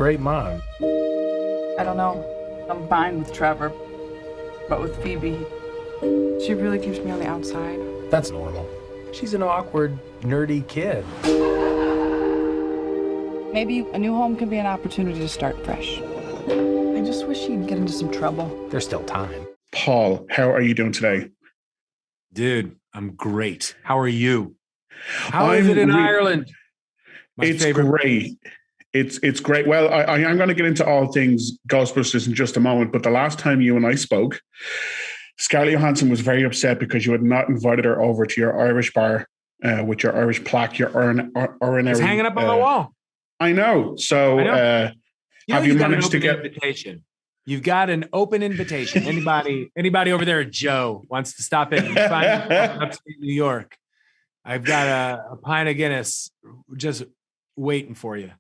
great mom. I don't know. I'm fine with Trevor, but with Phoebe, she really keeps me on the outside. That's normal. She's an awkward, nerdy kid. Maybe a new home can be an opportunity to start fresh. I just wish he'd get into some trouble. There's still time. Paul, how are you doing today? Dude, I'm great. How are you? How is it in Ireland? It's great. It's great. Well, I'm going to get into all things Ghostbusters in just a moment, but the last time you and I spoke, Scarlett Johansson was very upset because you had not invited her over to your Irish bar with your Irish plaque, your urinary. It's hanging up on the wall. I know. So have you managed to get invitation? You've got an open invitation. Anybody over there at Joe wants to stop in and find me upstate New York. I've got a pint of Guinness just waiting for you.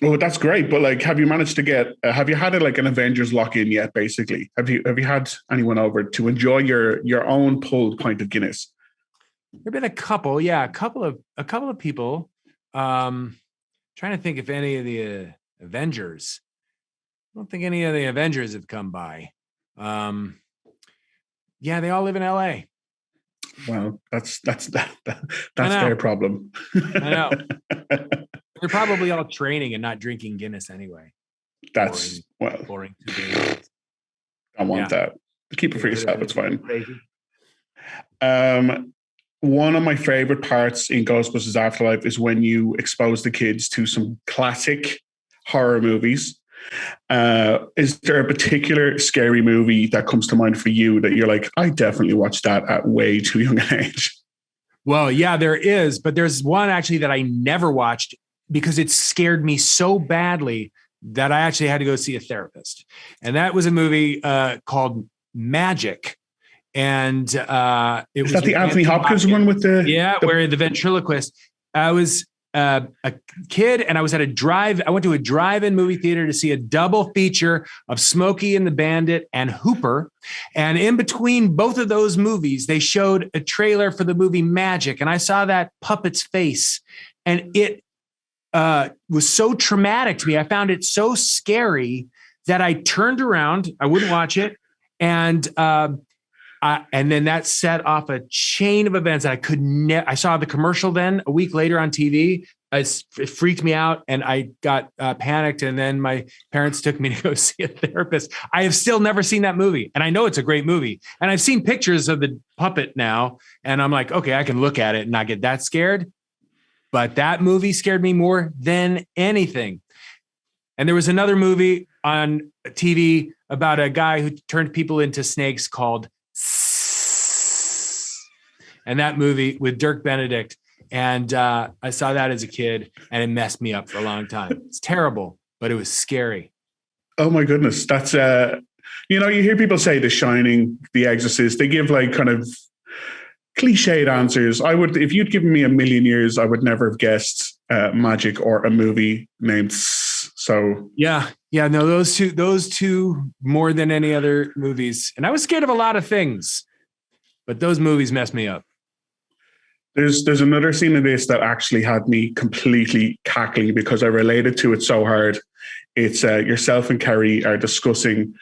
Oh, that's great. But like, have you managed to get, have you had an Avengers lock-in yet, basically? Have you had anyone over to enjoy your own pulled pint of Guinness? There've been a couple of people. Trying to think if any of the Avengers. I don't think any of the Avengers have come by. Yeah, they all live in LA. Well, that's their problem. I know. They're probably all training and not drinking Guinness anyway. That's boring. I want that. Keep it for yourself. It's fine. Crazy. One of my favorite parts in Ghostbusters Afterlife is when you expose the kids to some classic horror movies. Is there a particular scary movie that comes to mind for you that you're like, I definitely watched that at way too young an age? Well, yeah, there is, but there's one actually that I never watched because it scared me so badly that I actually had to go see a therapist. And that was a movie called Magic. And it was that the Anthony Hopkins one with where the ventriloquist. I was a kid and I was at I went to a drive-in movie theater to see a double feature of Smokey and the Bandit and Hooper. And in between both of those movies, they showed a trailer for the movie Magic. And I saw that puppet's face and it was so traumatic to me. I found it so scary that I turned around. I wouldn't watch it. And then that set off a chain of events that I could never. I saw the commercial then a week later on TV. It freaked me out and I got panicked. And then my parents took me to go see a therapist. I have still never seen that movie. And I know it's a great movie. And I've seen pictures of the puppet now. And I'm like, okay, I can look at it and not get that scared. But that movie scared me more than anything. And there was another movie on TV about a guy who turned people into snakes called and that movie with Dirk Benedict. And I saw that as a kid and it messed me up for a long time. It's terrible, but it was scary. Oh my goodness. That's, you hear people say The Shining, The Exorcist, they give like kind of cliched answers. If you'd given me a million years, I would never have guessed Magic or a movie named So yeah, no, those two more than any other movies. And I was scared of a lot of things, but those movies messed me up. There's another scene in this that actually had me completely cackling because I related to it so hard. It's yourself and Carrie are discussing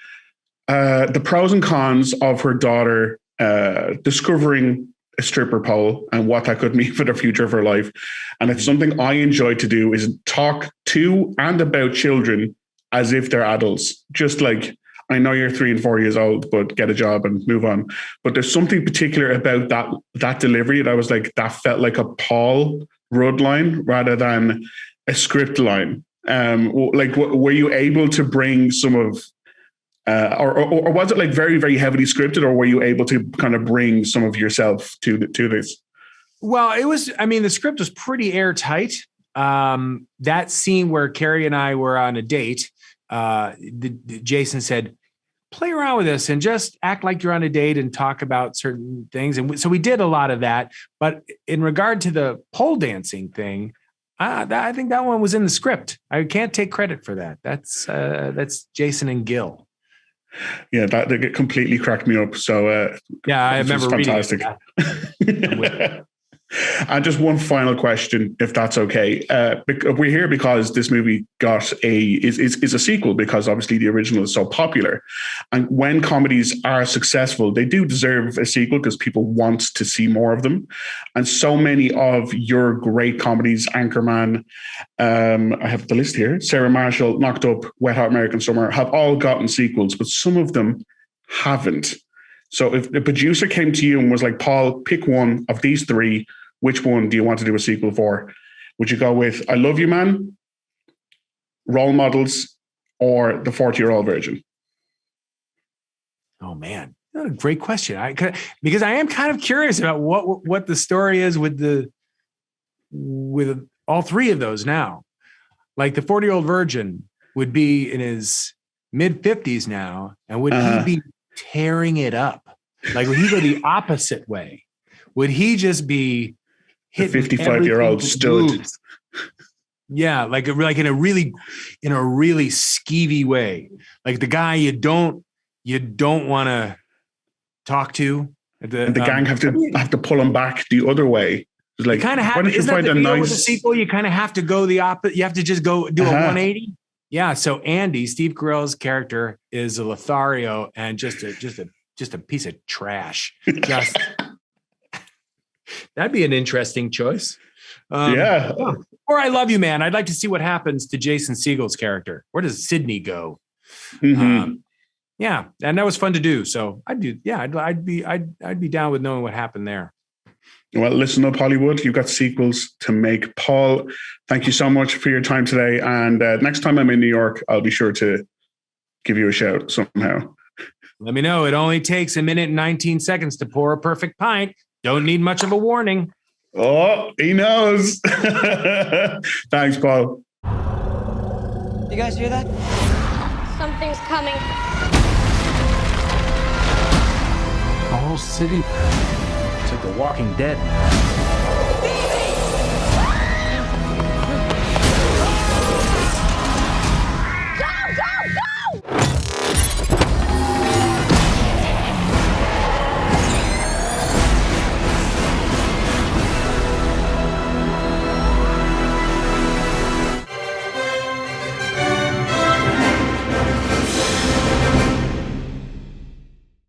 the pros and cons of her daughter discovering a stripper pole and what that could mean for the future of her life. And it's something I enjoy to do is talk to and about children as if they're adults. Just like, I know you're 3 and 4 years old, but get a job and move on. But there's something particular about that delivery that I was like, that felt like a Paul Rudd line rather than a script line. Were you able to bring some of, or was it like very, very heavily scripted, or were you able to kind of bring some of yourself to this? Well, the script was pretty airtight. That scene where Carrie and I were on a date, Jason said, play around with this and just act like you're on a date and talk about certain things. And so we did a lot of that. But in regard to the pole dancing thing, I think that one was in the script. I can't take credit for that. That's Jason and Gil. Yeah, that completely cracked me up. So I remember reading fantastic. And just one final question, if that's okay. We're here because this movie got is a sequel because obviously the original is so popular. And when comedies are successful, they do deserve a sequel because people want to see more of them. And so many of your great comedies, Anchorman, I have the list here, Sarah Marshall, Knocked Up, Wet Hot American Summer, have all gotten sequels, but some of them haven't. So if the producer came to you and was like, Paul, pick one of these three, which one do you want to do a sequel for? Would you go with I Love You Man, Role Models, or The 40-Year-Old Virgin? Oh man, what a great question. Because I am kind of curious about what the story is with all three of those now. Like the 40-Year-Old Virgin would be in his mid 50s now, and would he be tearing it up? Like, would he go the opposite way? Would he just be hitting 55-year-old stud? Moves? Yeah, like in a really skeevy way, like the guy you don't want to talk to. And the gang have to pull him back the other way. It's like, kind of have. Isn't that the deal with the sequel? You kind of have to go the opposite. You have to just go do a 180. Yeah. So Andy, Steve Carell's character, is a Lothario and just a piece of trash. Just that'd be an interesting choice. Yeah. Or I Love You Man. I'd like to see what happens to Jason Segel's character. Where does Sydney go? Mm-hmm. Yeah, and that was fun to do. So I'd do. Yeah, I'd be down with knowing what happened there. Well, listen up, Hollywood. You've got sequels to make. Paul, thank you so much for your time today. And next time I'm in New York, I'll be sure to give you a shout somehow. Let me know. It only takes 1 minute and 19 seconds to pour a perfect pint. Don't need much of a warning. Oh, he knows. Thanks, Paul. You guys hear that? Something's coming. The whole city. It's like The Walking Dead. Baby!